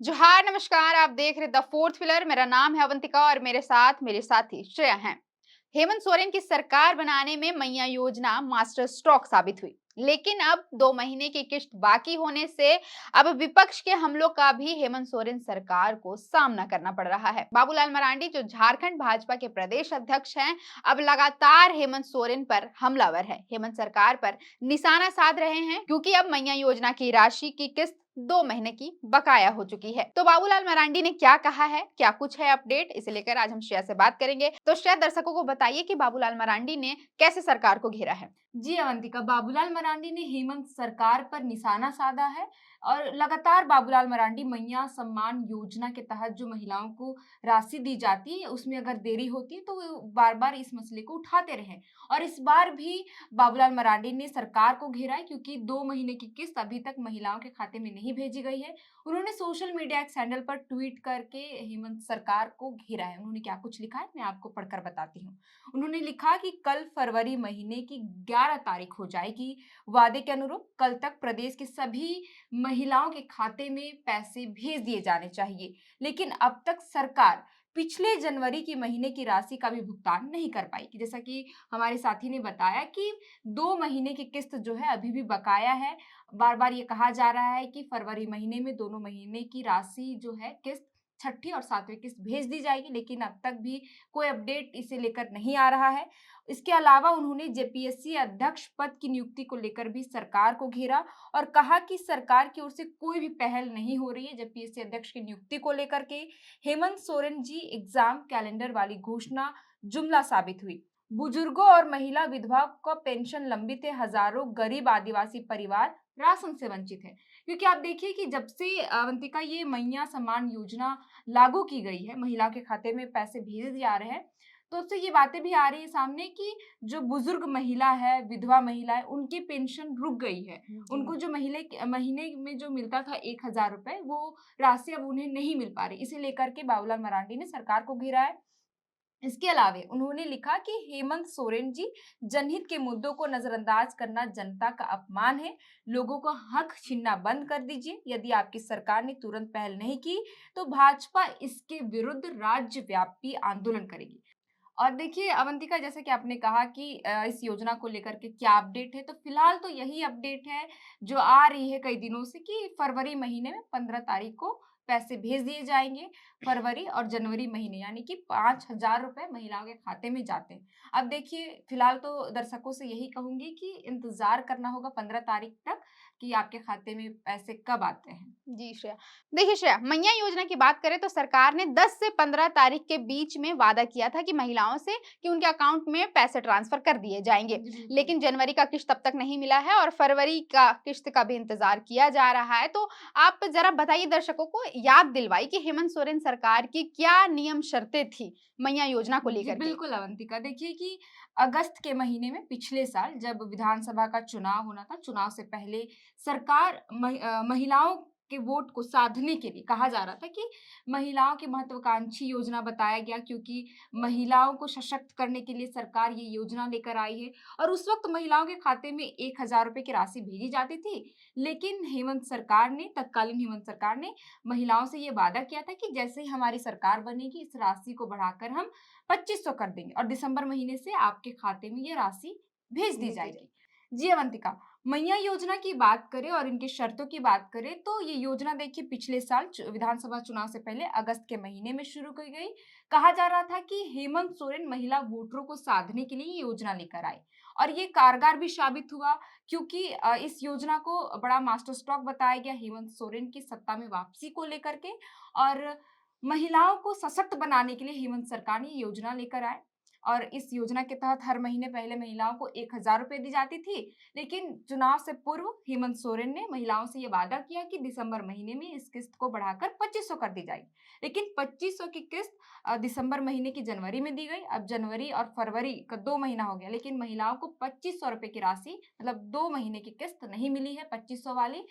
जोहार नमस्कार। आप देख रहे द फोर्थ पिलर। मेरा नाम है अवंतिका और मेरे साथ मेरे साथी श्रेया हैं। हेमंत सोरेन की सरकार बनाने में मैया योजना मास्टर स्ट्रोक साबित हुई, लेकिन अब 2 महीने की किश्त बाकी होने से अब विपक्ष के हमलों का भी हेमंत सोरेन सरकार को सामना करना पड़ रहा है। बाबूलाल मरांडी जो झारखंड भाजपा के प्रदेश अध्यक्ष हैं, अब लगातार हेमंत सोरेन पर हमलावर है। हेमंत सरकार पर निशाना साध रहे हैं क्योंकि अब मैया योजना की राशि की किस्त 2 महीने की बकाया हो चुकी है। तो बाबूलाल मरांडी ने क्या कहा है, क्या कुछ है अपडेट, इसे लेकर आज हम श्रेया से बात करेंगे। तो श्रेया, दर्शकों को बताइए कि बाबूलाल मरांडी ने कैसे सरकार को घेरा है। जी अवंतिका, बाबूलाल मरांडी ने हेमंत सरकार पर निशाना साधा है और लगातार बाबूलाल मरांडी मैया सम्मान योजना के तहत जो महिलाओं को राशि दी जाती है उसमें अगर देरी होती है तो वो बार-बार इस मसले को उठाते रहे और इस बार भी बाबूलाल मरांडी ने सरकार को घेरा है क्योंकि 2 महीने की किस्त अभी तक महिलाओं के खाते में नहीं भेजी गई है। उन्होंने सोशल मीडिया एक हैंडल पर ट्वीट करके हेमंत सरकार को घेरा है। उन्होंने क्या कुछ लिखा है मैं आपको पढ़कर बताती हूँ। उन्होंने लिखा कि कल फरवरी महीने की 11 तारीख हो जाएगी। वादे के अनुरूप कल तक प्रदेश की सभी महिलाओं के खाते में पैसे भेज दिए जाने चाहिए। लेकिन अब तक सरकार पिछले जनवरी के महीने की राशि का भी भुगतान नहीं कर पाई। कि जैसा कि हमारे साथी ने बताया कि 2 महीने की किस्त जो है अभी भी बकाया है। बार-बार ये कहा जा रहा है कि फरवरी महीने में दोनों महीने की राशि जो है किस्त छठी और सातवीं किस्त भेज दी जाएगी, लेकिन अब तक भी कोई अपडेट इसे लेकर नहीं आ रहा है। इसके अलावा उन्होंने जेपीएससी अध्यक्ष पद की नियुक्ति को लेकर भी सरकार को घेरा और कहा कि सरकार की ओर से कोई भी पहल नहीं हो रही है जेपीएससी अध्यक्ष की नियुक्ति को लेकर के। हेमंत सोरेन जी एग्जाम कैलेंडर वाली घोषणा जुमला साबित हुई। बुजुर्गों और महिला विधवा का पेंशन लंबित है, हजारों गरीब आदिवासी परिवार राशन से वंचित है। क्योंकि आप देखिए कि जब से अवंतिका ये मैया सम्मान योजना लागू की गई है, महिला के खाते में पैसे भेजे जा रहे हैं, तो उससे ये बातें भी आ रही है सामने कि जो बुजुर्ग महिला है, विधवा महिला है, उनकी पेंशन रुक गई है। जी। उनको जो महीने में जो मिलता था 1000 रुपए, वो राशि अब उन्हें नहीं मिल पा रही। इसे लेकर के बाबूलाल मरांडी ने सरकार को घेरा है। इसके अलावे उन्होंने लिखा कि हेमंत सोरेन जी जनहित के मुद्दों को नजरअंदाज करना जनता का अपमान है। लोगों को हक छीनना बंद कर दीजिए। यदि आपकी सरकार ने तुरंत पहल नहीं की तो भाजपा इसके विरुद्ध राज्यव्यापी आंदोलन करेगी। और देखिए अवंतिका, जैसे कि आपने कहा कि इस योजना को लेकर के क्या अपडेट है, तो फिलहाल तो यही अपडेट है जो आ रही है कई दिनों से कि फरवरी महीने में 15 तारीख को पैसे भेज दिए जाएँगे। फरवरी और जनवरी महीने यानी कि 5000 रुपए महिलाओं के खाते में जाते हैं। अब देखिए फिलहाल तो दर्शकों से यही कहूँगी कि इंतज़ार करना होगा 15 तारीख तक कि आपके खाते में पैसे कब आते हैं। जी श्रेया, देखिए श्रेया, मैया योजना की बात करें तो सरकार ने 10 से 15 तारीख के बीच में वादा किया था कि महिलाओं से कि उनके अकाउंट में पैसे ट्रांसफर कर दिए जाएंगे। जी, बिल्कुल। लेकिन जनवरी का किस्त तब तक नहीं मिला है और फरवरी का किस्त का भी इंतजार किया जा रहा है। तो आप जरा बताइए, दर्शकों को याद दिलवाई कि हेमंत सोरेन सरकार की क्या नियम शर्तें थी मैया योजना को जी, लेकर के। बिल्कुल अवंतिका। देखिए कि अगस्त के महीने में पिछले साल जब विधानसभा का चुनाव होना था, चुनाव से पहले सरकार महिलाओं के वोट को साधने के लिए कहा जा रहा था कि महिलाओं की महत्वाकांक्षी योजना बताया गया क्योंकि महिलाओं को सशक्त करने के लिए सरकार ये योजना लेकर आई है और उस वक़्त महिलाओं के खाते में 1000 रुपए की राशि भेजी जाती थी। लेकिन तत्कालीन हेमंत सरकार ने महिलाओं से ये वादा किया था कि जैसे ही हमारी सरकार बनेगी इस राशि को बढ़ाकर हम 2500 कर देंगे और दिसंबर महीने से आपके खाते में ये राशि भेज दी भेज दी जाए। जाएगी। जी अवंतिका, मैया योजना की बात करें और इनकी शर्तों की बात करें तो ये योजना देखिए पिछले साल विधानसभा चुनाव से पहले अगस्त के महीने में शुरू की गई। कहा जा रहा था कि हेमंत सोरेन महिला वोटरों को साधने के लिए ये योजना लेकर आए और ये कारगर भी साबित हुआ क्योंकि इस योजना को बड़ा मास्टर स्ट्रोक बताया गया हेमंत सोरेन की सत्ता में वापसी को लेकर के और महिलाओं को सशक्त बनाने के लिए हेमंत सरकार ने ये योजना लेकर आए और इस योजना के तहत हर महीने पहले महिलाओं को 1000 रुपए दी जाती थी। लेकिन चुनाव से पूर्व हेमंत सोरेन ने महिलाओं से ये वादा किया कि दिसंबर महीने में इस किस्त को बढ़ाकर 2500 कर दी जाएगी। लेकिन 2500 की किस्त दिसंबर महीने की जनवरी में दी गई। अब जनवरी और फरवरी का 2 महीना हो गया, लेकिन महिलाओं को 2500 रुपए की राशि मतलब 2 महीने की किस्त नहीं मिली है 2500 वाली।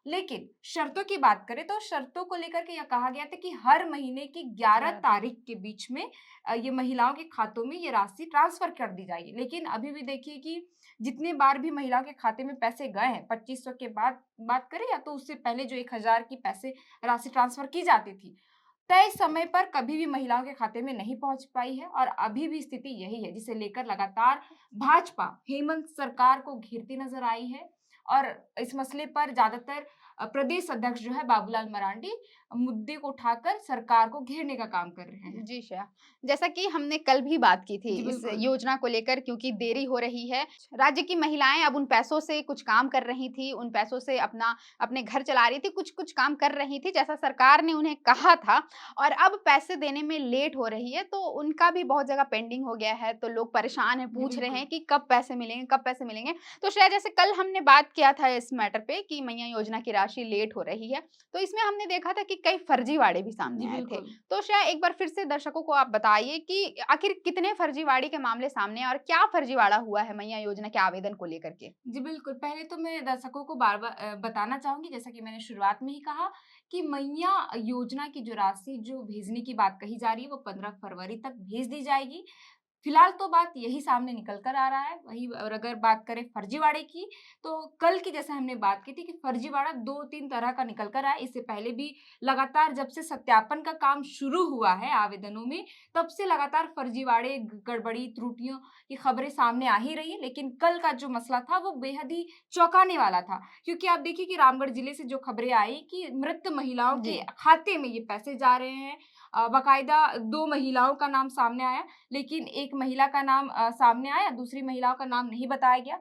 लेकिन शर्तों की बात करें तो शर्तों को लेकर के यह कहा गया था कि हर महीने की 11 11 तारीख। तारीख के बीच में ये महिलाओं के खातों में ये राशि ट्रांसफर कर दी जाएगी। लेकिन अभी भी देखिए कि जितने बार भी महिलाओं के खाते में पैसे गए हैं, 2500 के बाद बात करें या तो उससे पहले जो 1000 की पैसे राशि ट्रांसफर की जाती थी, तय समय पर कभी भी महिलाओं के खाते में नहीं पहुंच पाई है और अभी भी स्थिति यही है, जिसे लेकर लगातार भाजपा हेमंत सरकार को घेरती नजर आई है। और इस मसले पर ज्यादातर प्रदेश अध्यक्ष जो है बाबूलाल मरांडी मुद्दे को उठाकर सरकार को घेरने का काम कर रहे हैं। जी श्रेया, जैसा कि हमने कल भी बात की थी जी इस बिल्कुल। योजना को लेकर क्योंकि देरी हो रही है। राज्य की महिलाएं अब उन पैसों से कुछ काम कर रही थी, उन पैसों से अपना अपने घर चला रही थी, कुछ-कुछ काम कर रही थी जैसा सरकार ने उन्हें कहा था और अब पैसे देने में लेट हो रही है, तो उनका भी बहुत जगह पेंडिंग हो गया है, तो लोग परेशान हैं, जी पूछ रहे बिल्कुल। हैं कि कब पैसे मिलेंगे, कब पैसे मिलेंगे? तो श्रेया जैसे कल हमने बात किया था इस मैटर पे कि मैया योजना की राशि लेट हो रही है, तो इसमें हमने देखा था कि कई फर्जीवाड़े भी जी सामने आए थे। बिल्कुल। तो शायद एक बार फिर से दर्शकों को आप बताइए कि आखिर कितने फर्जीवाड़े के मामले सामने आए और क्या फर्जीवाड़ा हुआ है मैया योजना के आवेदन को लेकर के? जी, बिल्कुल। पहले तो मैं दर्शकों को बार-बार बताना चाहूँगी जैसा कि मैंने शुरुआत में ही कहा कि मैया योजना की जो राशि जो भेजने की बात कही जा रही है वो 15 फरवरी तक भेज दी जाएगी। फिलहाल तो बात यही सामने निकल कर आ रहा है। वही और अगर बात करें फर्जीवाड़े की, तो कल की जैसे हमने बात की थी कि फर्जीवाड़ा 2-3 तरह का निकल कर आया। इससे पहले भी लगातार जब से सत्यापन का काम शुरू हुआ है आवेदनों में, तब से लगातार फर्जीवाड़े, गड़बड़ी, त्रुटियों की खबरें सामने आ ही रही हैं। लेकिन कल का जो मसला था, वो बेहद ही चौंकाने वाला था। क्योंकि आप देखिए कि रामगढ़ जिले से जो खबरें आई कि मृत महिलाओं जी। के खाते में ये पैसे जा रहे हैं। बाकायदा 2 महिलाओं का नाम सामने आया। लेकिन एक महिला का नाम सामने आया, दूसरी महिलाओं का नाम नहीं बताया गया।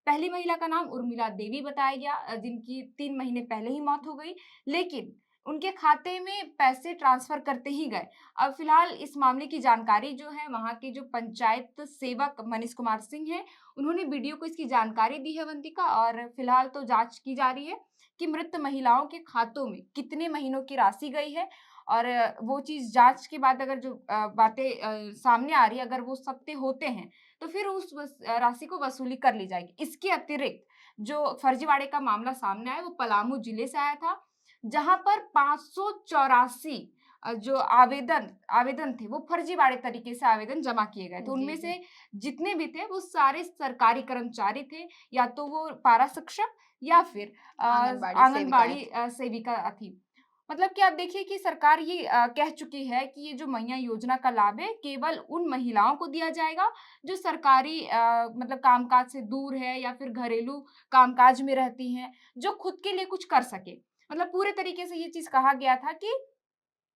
पहली महिला का नाम उर्मिला देवी बताया गया जिनकी 3 महीने पहले ही मौत हो गई, लेकिन उनके खाते में पैसे ट्रांसफ़र करते ही गए। अब फिलहाल इस मामले की जानकारी जो है वहाँ के जो पंचायत सेवक मनीष कुमार सिंह हैं, उन्होंने वीडियो को इसकी जानकारी दी है अवंतिका और फिलहाल तो जाँच की जा रही है कि मृत महिलाओं के खातों में कितने महीनों की राशि गई है और वो चीज़ जाँच के बाद अगर जो बातें सामने आ रही है, अगर वो सत्य होते हैं, तो फिर उस राशि को वसूली कर ली जाएगी। इसके अतिरिक्त जो फर्जीवाड़े का मामला सामने आया, वो पलामू जिले से आया था, जहाँ पर 584 जो आवेदन आवेदन थे, वो फर्जीवाड़े तरीके से आवेदन जमा किए गए थे। जी, उनमें जी। से जितने भी थे, वो सारे सरकारी कर्मचारी थे, या तो वो पारा शिक्षक या फिर आंगनबाड़ी सेविकाएँ आंगनबाड़ी थी। सेविका थी। मतलब कि आप देखिए कि सरकार ये कह चुकी है कि ये जो मैया योजना का लाभ है केवल उन महिलाओं को दिया जाएगा जो सरकारी मतलब कामकाज से दूर है या फिर घरेलू कामकाज में रहती हैं, जो खुद के लिए कुछ कर सके। मतलब पूरे तरीके से ये चीज़ कहा गया था कि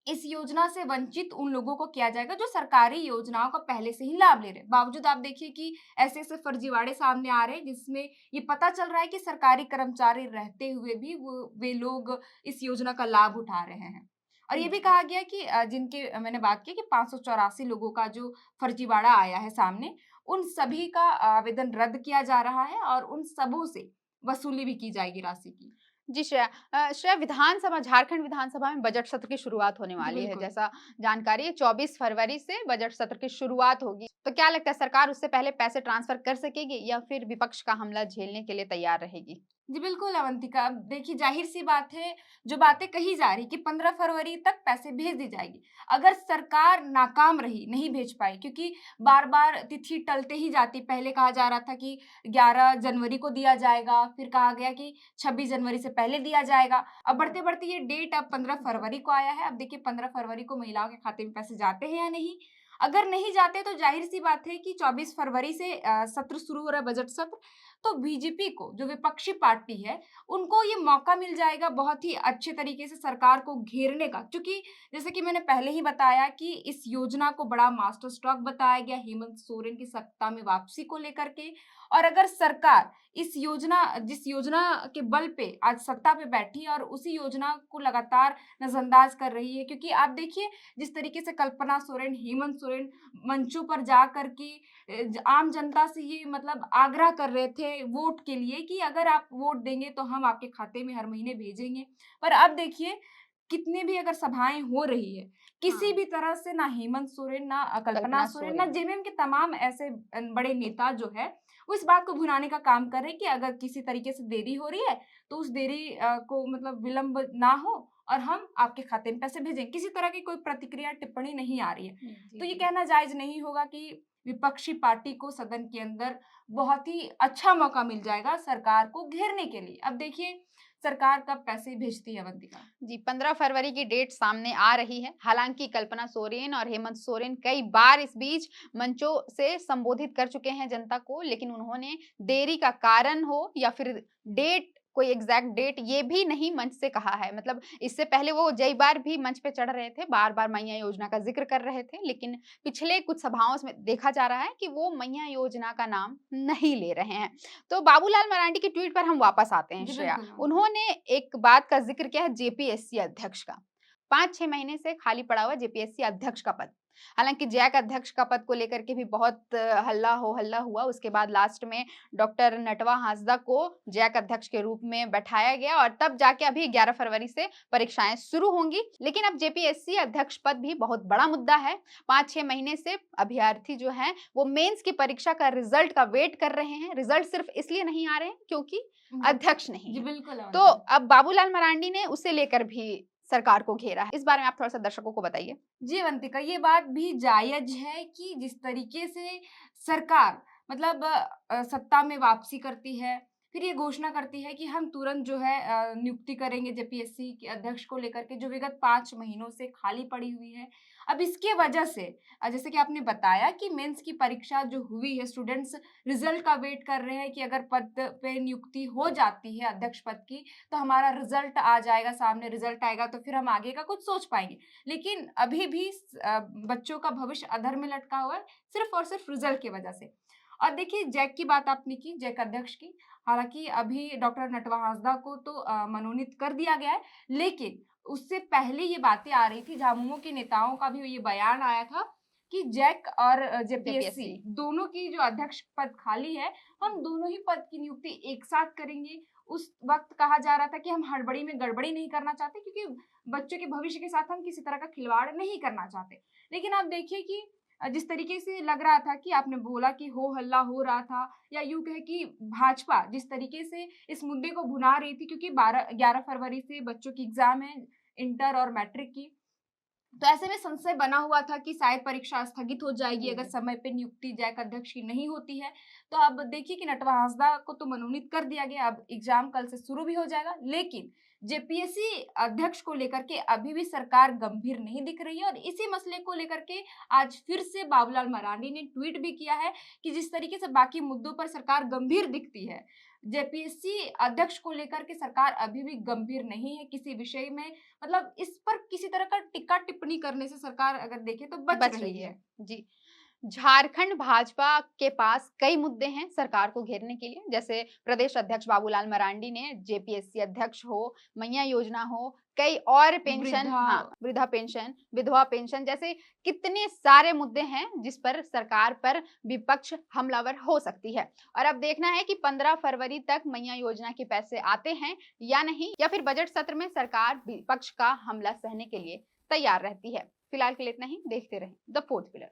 इस योजना से वंचित उन लोगों को किया जाएगा जो सरकारी योजनाओं का पहले से ही लाभ ले रहे हैं। बावजूद आप देखिए कि ऐसे-ऐसे फर्जीवाड़े सामने आ रहे हैं जिसमें ये पता चल रहा है कि सरकारी कर्मचारी रहते हुए भी वे लोग इस योजना का लाभ उठा रहे हैं। और ये भी जी। कहा गया कि जिनके मैंने बात की कि 584 लोगों का जो फर्जीवाड़ा आया है सामने, उन सभी का आवेदन रद्द किया जा रहा है और उन सबों से वसूली भी की जाएगी राशि की। जी श्रेया श्रेया विधानसभा झारखंड विधानसभा में बजट सत्र की शुरुआत होने जी, वाली है बिल्कुल। जैसा जानकारी है 24 फरवरी से बजट सत्र की शुरुआत होगी तो क्या लगता है सरकार उससे पहले पैसे ट्रांसफर कर सकेगी या फिर विपक्ष का हमला झेलने के लिए तैयार रहेगी? जी, बिल्कुल अवंतिका। अब देखिए ज़ाहिर-सी बात है, जो बातें कही जा रही कि 15 फरवरी तक पैसे भेज दी जाएगी। अगर सरकार नाकाम रही, नहीं भेज पाई क्योंकि बार-बार तिथि टलते ही जाती। पहले कहा जा रहा था कि 11 जनवरी को दिया जाएगा, फिर कहा गया कि 26 जनवरी से पहले दिया जाएगा। अब बढ़ते-बढ़ते ये डेट अब 15 फरवरी को आया है। अब देखिए 15 फरवरी को महिलाओं के खाते में पैसे जाते हैं या नहीं? अगर नहीं जाते तो ज़ाहिर-सी बात है कि 24 फरवरी से सत्र शुरू हो रहा है बजट सत्र, तो बीजेपी को जो विपक्षी पार्टी है, उनको ये मौका मिल जाएगा बहुत ही अच्छे तरीके से सरकार को घेरने का। क्योंकि जैसे कि मैंने पहले ही बताया कि इस योजना को बड़ा मास्टर स्ट्रोक बताया गया हेमंत सोरेन की सत्ता में वापसी को लेकर के और अगर सरकार जिस योजना के बल पे आज सत्ता पे बैठी और उसी योजना को लगातार नज़रअंदाज कर रही है क्योंकि आप देखिए जिस तरीके से कल्पना सोरेन, हेमंत सोरेन मंचों पर जा कर के आम जनता से ये मतलब आग्रह कर रहे थे वोट के लिए कि अगर आप वोट देंगे तो हम आपके खाते में हर महीने भेजेंगे। पर अब देखिए कितनी भी अगर सभाएँ हो रही है, किसी हाँ, भी तरह से ना हेमंत सोरेन, ना कल्पना कल्पना सोरेन, ना सोरेन। जेवीएम के तमाम ऐसे बड़े नेता जो है, वो इस बात को भुनाने का काम कर रहे हैं कि अगर किसी तरीके से देरी हो रही है, तो उस देरी को मतलब विलंब ना हो और हम आपके खाते में पैसे भेजें। किसी तरह की कोई प्रतिक्रिया, टिप्पणी नहीं आ रही है। जी, तो ये जी। कहना जायज़ नहीं होगा कि विपक्षी पार्टी को सदन के अंदर बहुत ही अच्छा मौका मिल जाएगा सरकार को घेरने के लिए। अब देखिए सरकार कब पैसे भेजती है अवंतिका। जी, 15 फरवरी की डेट सामने आ रही है। हालाँकि कल्पना सोरेन और हेमंत सोरेन कई बार इस बीच मंचों से संबोधित कर चुके हैं जनता को, लेकिन उन्होंने देरी का कारण हो या फिर डेट, कोई एग्ज़ैक्ट डेट, ये भी नहीं मंच से कहा है। मतलब इससे पहले वो कई बार भी मंच पे चढ़ रहे थे, बार-बार मैया योजना का ज़िक्र कर रहे थे, लेकिन पिछले कुछ सभाओं में देखा जा रहा है कि वो मैया योजना का नाम नहीं ले रहे हैं। तो बाबूलाल मरांडी की ट्वीट पर हम वापस आते हैं जी, श्रेया। बिल्कुल। उन्होंने एक बात का ज़िक्र किया है, जेपीएससी अध्यक्ष का। 5-6 महीने से खाली पड़ा हुआ जेपीएससी अध्यक्ष का पद। हालाँकि जैक अध्यक्ष का पद को लेकर के भी बहुत हल्ला हो हल्ला हुआ। उसके बाद लास्ट में डॉक्टर नटवा हांसदा को जैक अध्यक्ष के रूप में बैठाया गया और तब जाके अभी 11 फरवरी से परीक्षाएँ शुरू होंगी। लेकिन अब जेपीएससी अध्यक्ष पद भी बहुत बड़ा मुद्दा है। 5-6 महीने से अभ्यर्थी जो हैं वो मेंस की परीक्षा का रिजल्ट का वेट कर रहे हैं। रिजल्ट सिर्फ इसलिए नहीं आ रहे हैं क्योंकि अध्यक्ष नहीं जी, है। बिल्कुल तो अवंतिका। अब बाबूलाल मरांडी ने उसे लेकर भी सरकार को घेरा है। इस बारे में आप थोड़ा-सा दर्शकों को बताइए। जी, अवंतिका, ये बात भी जायज़ है कि जिस तरीके से सरकार मतलब सत्ता में वापसी करती है, फिर ये घोषणा करती है कि हम तुरंत जो है नियुक्ति करेंगे जेपीएससी के अध्यक्ष को लेकर के जो विगत 5 महीनों से खाली पड़ी हुई है। अब इसके वजह से जैसे कि आपने बताया कि मेंस की परीक्षा जो हुई है, स्टूडेंट्स रिज़ल्ट का वेट कर रहे हैं कि अगर पद पे नियुक्ति हो जाती है अध्यक्ष पद की, तो हमारा रिज़ल्ट आ जाएगा सामने, रिज़ल्ट आएगा तो फिर हम आगे का कुछ सोच पाएँगे। लेकिन अभी भी बच्चों का भविष्य अधर में लटका हुआ है, सिर्फ़ और सिर्फ़ रिज़ल्ट की वजह से। और देखिए जैक की बात आपने की, जैक अध्यक्ष की, हालाँकि अभी डॉक्टर नटवा हांसदा को तो मनोनीत कर दिया गया है, लेकिन उससे पहले ये बातें आ रही थी, झामुमो के नेताओं का भी ये बयान आया था कि जैक और जेपीएससी जेपीएससी। दोनों की जो अध्यक्ष पद खाली है, हम दोनों ही पद की नियुक्ति एक साथ करेंगे। उस वक़्त कहा जा रहा था कि हम हड़बड़ी में गड़बड़ी नहीं करना चाहते क्योंकि बच्चों के भविष्य के साथ हम किसी तरह का खिलवाड़ नहीं करना चाहते। लेकिन आप देखिए कि जिस तरीके से लग रहा था कि आपने बोला कि हो हल्ला हो रहा था या यूँ कहें कि भाजपा जिस तरीके से इस मुद्दे को भुना रही थी क्योंकि 11 फरवरी से बच्चों की एग्ज़ाम है, इंटर और मैट्रिक की। तो ऐसे में संशय बना हुआ था कि शायद परीक्षा स्थगित हो जाएगी जी, अगर जी। समय पे नियुक्ति जैक अध्यक्ष की नहीं होती है। तो अब देखिए कि नटवा हांसदा को तो मनोनीत कर दिया गया, अब एग्ज़ाम कल से शुरू भी हो जाएगा। लेकिन जेपीएससी अध्यक्ष को लेकर के अभी भी सरकार गंभीर नहीं दिख रही है और इसी मसले को लेकर के आज फिर से बाबूलाल मरांडी ने ट्वीट भी किया है कि जिस तरीके से बाकी मुद्दों पर सरकार गंभीर दिखती है, जेपीएससी अध्यक्ष को लेकर के सरकार अभी भी गंभीर नहीं है किसी विषय में, मतलब इस पर किसी तरह का टिक्का-टिप्पणी करने से सरकार अगर देखें तो बच बच रही रही है। है। जी। झारखंड भाजपा के पास कई मुद्दे हैं सरकार को घेरने के लिए, जैसे प्रदेश अध्यक्ष बाबूलाल मरांडी ने जेपीएससी अध्यक्ष हो, मैया योजना हो, कई और पेंशन, वृद्धा हाँ, वृद्धा पेंशन, विधवा पेंशन जैसे कितने सारे मुद्दे हैं जिस पर सरकार पर विपक्ष हमलावर हो सकती है। और अब देखना है कि 15 फरवरी तक मैया योजना के पैसे आते हैं या नहीं, या फिर बजट सत्र में सरकार विपक्ष का हमला सहने के लिए तैयार रहती है। फिलहाल के लिए इतना ही, देखते रहें द फोर्थ पिलर।